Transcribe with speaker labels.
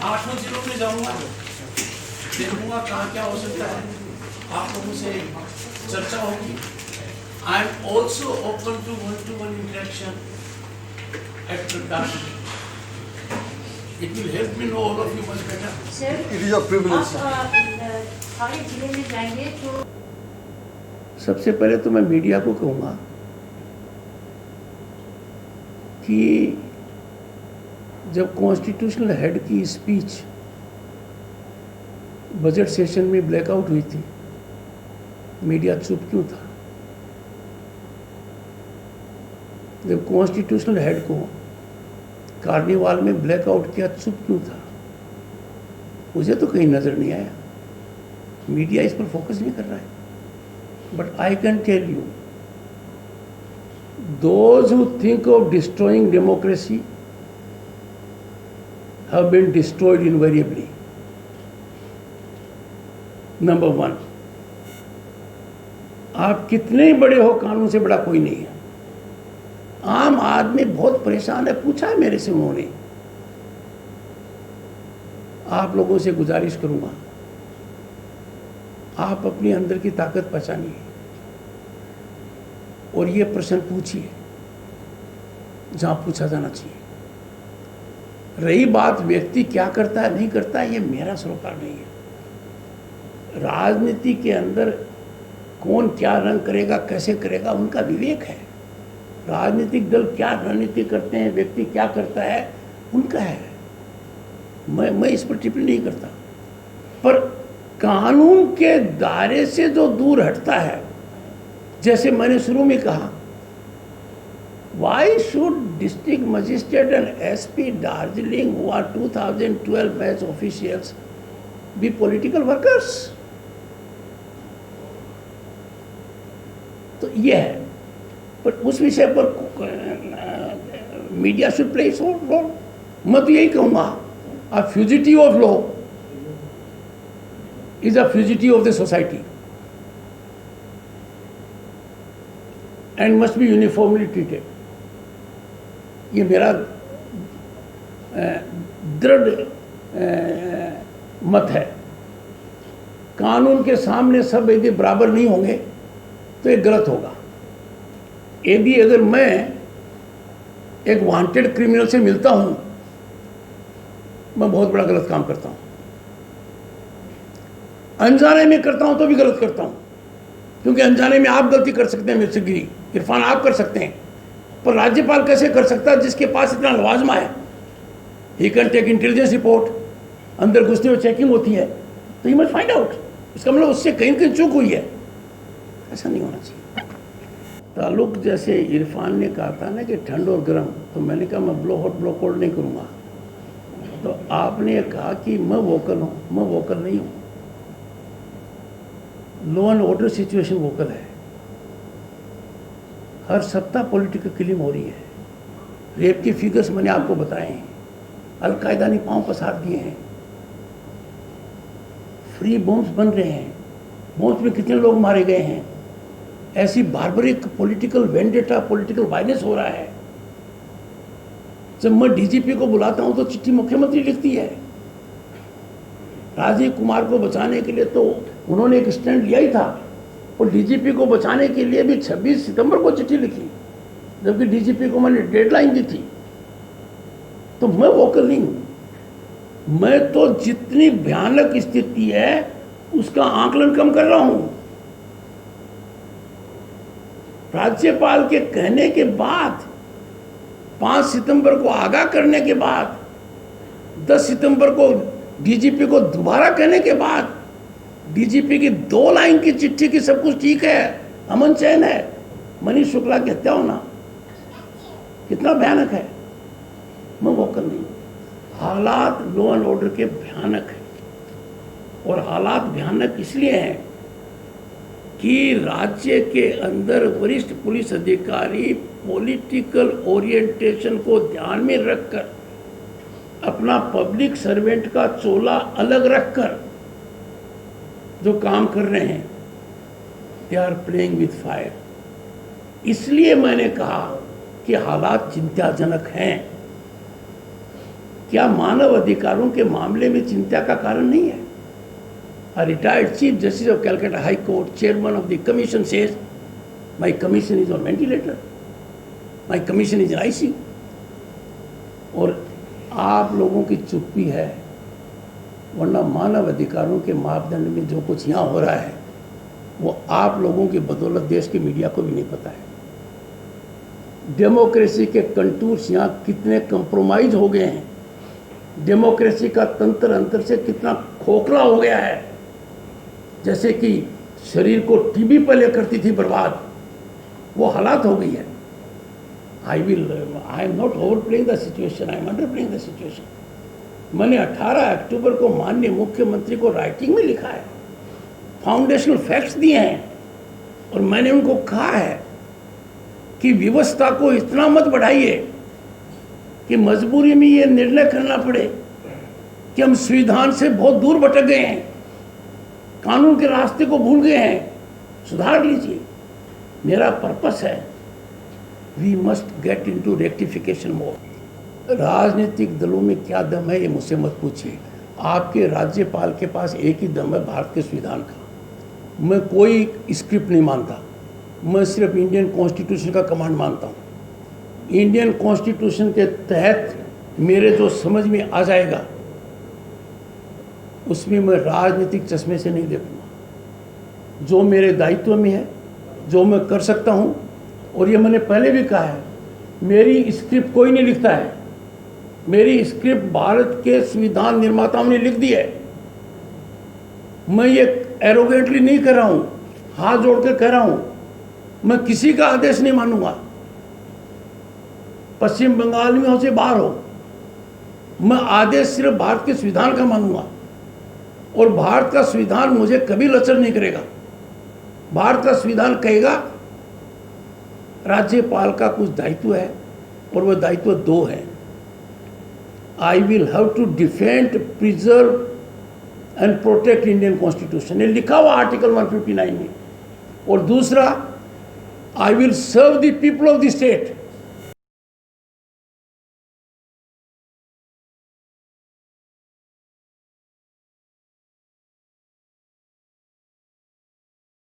Speaker 1: 8 जिलों में जाऊंगा, देखूंगा कहाँ क्या हो सकता है, आप लोगों से चर्चा होगी। I am also open to one interaction at the time. It will help me know all of you much better.
Speaker 2: Sir,
Speaker 3: It is a privilege.
Speaker 2: आप सारे जिले में जाएंगे तो
Speaker 1: सबसे पहले तो मैं मीडिया को कहूँगा कि जब कॉन्स्टिट्यूशनल हेड की स्पीच बजट सेशन में ब्लैकआउट हुई थी, मीडिया चुप क्यों था? जब कॉन्स्टिट्यूशनल हेड को कार्निवाल में ब्लैकआउट किया, चुप क्यों था? मुझे तो कहीं नजर नहीं आया। मीडिया इस पर फोकस नहीं कर रहा है। But I can tell you, those who think of destroying democracy have been destroyed invariably. Number 1, आप कितने बड़े हो, कानून से बड़ा कोई नहीं है। आम आदमी बहुत परेशान है, पूछा है मेरे से उन्होंने। आप लोगों से गुजारिश करूंगा, आप अपनी अंदर की ताकत पहचानिए और ये प्रश्न पूछिए जहां पूछा जाना चाहिए। रही बात व्यक्ति क्या करता है नहीं करता है, ये मेरा सरोकार नहीं है। राजनीति के अंदर कौन क्या रंग करेगा, कैसे करेगा, उनका विवेक है। राजनीतिक दल क्या रणनीति करते हैं, व्यक्ति क्या करता है, उनका है। मैं इस पर टिप्पणी नहीं करता। पर कानून के दायरे से जो दूर हटता है, जैसे मैंने शुरू में कहा, why should district magistrate and SP Darjeeling, who are 2012 batch officials, be political workers? तो ये है। पर उस विषय पर media should play its own role. मैं तो यही कहूँगा, a fugitive of law is a fugitive of the society and must be uniformly treated. ये मेरा दृढ़ मत है। कानून के सामने सब यदि बराबर नहीं होंगे तो ये गलत होगा। यदि अगर मैं एक वांटेड क्रिमिनल से मिलता हूं, मैं बहुत बड़ा गलत काम करता हूं। अनजाने में करता हूं तो भी गलत करता हूं, क्योंकि अनजाने में आप गलती कर सकते हैं, मेरे से गिरी, इरफान आप कर सकते हैं, पर राज्यपाल कैसे कर सकता है जिसके पास इतना लवाजमा है? He can take intelligence report, अंदर घुसते हुए चेकिंग होती है, तो ही मस्ट फाइंड आउट। इसका मतलब उससे कहीं कहीं चूक हुई है। ऐसा नहीं होना चाहिए। ताल्लुक जैसे इरफान ने कहा था ना कि ठंड और गर्म, तो मैंने कहा मैं ब्लो हॉट ब्लो कोल्ड नहीं करूँगा। तो आपने कहा कि मैं वोकल हूँ, मैं वोकल नहीं हूँ। Law and order situation vocal है। हर सप्ताह पॉलिटिकल किलिंग हो रही है। रेप के फिगर्स मैंने आपको बताए हैं। अलकायदा ने पांव पसार दिए हैं। फ्री बॉम्ब्स बन रहे हैं। बॉम्ब्स में कितने लोग मारे गए हैं। ऐसी barbaric political vendetta, political violence हो रहा है। जब मैं डीजीपी को बुलाता हूं तो चिट्ठी मुख्यमंत्री लिखती है। राजीव कुमार को बचाने के लिए तो उन्होंने एक स्टैंड लिया ही था, और डीजीपी को बचाने के लिए भी 26 सितंबर को चिट्ठी लिखी, जबकि डीजीपी को मैंने डेडलाइन दी थी। तो मैं वोकल नहीं हूं। मैं तो जितनी भयानक स्थिति है उसका आकलन कम कर रहा हूं। राज्यपाल के कहने के बाद, 5 सितंबर को आगाह करने के बाद, 10 सितंबर को डीजीपी को दोबारा कहने के बाद, डीजीपी की 2 लाइन की चिट्ठी की सब कुछ ठीक है, अमन चैन है, मनीष शुक्ला की हत्या होना कितना भयानक है। मैं वोकल नहीं। हालात लॉ एंड ऑर्डर के भयानक है, और हालात भयानक इसलिए हैं कि राज्य के अंदर वरिष्ठ पुलिस अधिकारी पॉलिटिकल ओरिएंटेशन को ध्यान में रखकर, अपना पब्लिक सर्वेंट का चोला अलग रखकर जो काम कर रहे हैं, they are playing with fire. इसलिए मैंने कहा कि हालात चिंताजनक हैं क्या मानव अधिकारों के मामले में चिंता का कारण नहीं है? A retired Chief Justice of Calcutta High Court, chairman of the commission says, my commission is on ventilator, my commission is in ICU. और आप लोगों की चुप्पी है, वरना मानव अधिकारों के मापदंड में जो कुछ यहाँ हो रहा है वो आप लोगों की बदौलत देश की मीडिया को भी नहीं पता है। डेमोक्रेसी के कंटूर्स यहाँ कितने कंप्रोमाइज हो गए हैं, डेमोक्रेसी का तंत्र अंतर से कितना खोखला हो गया है। जैसे कि शरीर को टीबी पहले करती थी बर्बाद, वो हालात हो गई है। I am not over playing the situation, I am under playing the situation. मैंने 18 अक्टूबर को माननीय मुख्यमंत्री को राइटिंग में लिखा है, फाउंडेशनल फैक्ट्स दिए हैं, और मैंने उनको कहा है कि व्यवस्था को इतना मत बढ़ाइए कि मजबूरी में ये निर्णय करना पड़े कि हम संविधान से बहुत दूर भटक गए हैं, कानून के रास्ते को भूल गए हैं, सुधार लीजिए। मेरा पर्पस है we must get into rectification mode. राजनीतिक दलों में क्या दम है ये मुझसे मत पूछिए, आपके राज्यपाल के पास एक ही दम है, भारत के संविधान का। मैं कोई स्क्रिप्ट नहीं मानता, मैं सिर्फ इंडियन कॉन्स्टिट्यूशन का कमांड मानता हूँ। इंडियन कॉन्स्टिट्यूशन के तहत मेरे जो समझ में आ जाएगा उसमें मैं राजनीतिक चश्मे से नहीं देखूँगा। जो मेरे दायित्व में है, जो मैं कर सकता हूँ, और ये मैंने पहले भी कहा है, मेरी स्क्रिप्ट कोई नहीं लिखता है, मेरी स्क्रिप्ट भारत के संविधान निर्माताओं ने लिख दी है। मैं ये एरोगेंटली नहीं कर रहा हूँ, हाथ जोड़ कर कह रहा हूँ, मैं किसी का आदेश नहीं मानूंगा, पश्चिम बंगाल में हो से बाहर हो, मैं आदेश सिर्फ भारत के संविधान का मानूंगा। और भारत का संविधान मुझे कभी लचर नहीं करेगा। भारत का संविधान कहेगा राज्यपाल का कुछ दायित्व है, और वह दायित्व 2 है। I will have to defend, preserve and protect Indian constitution, ये लिखा हुआ आर्टिकल 159 में। और दूसरा, I will serve the people of the state,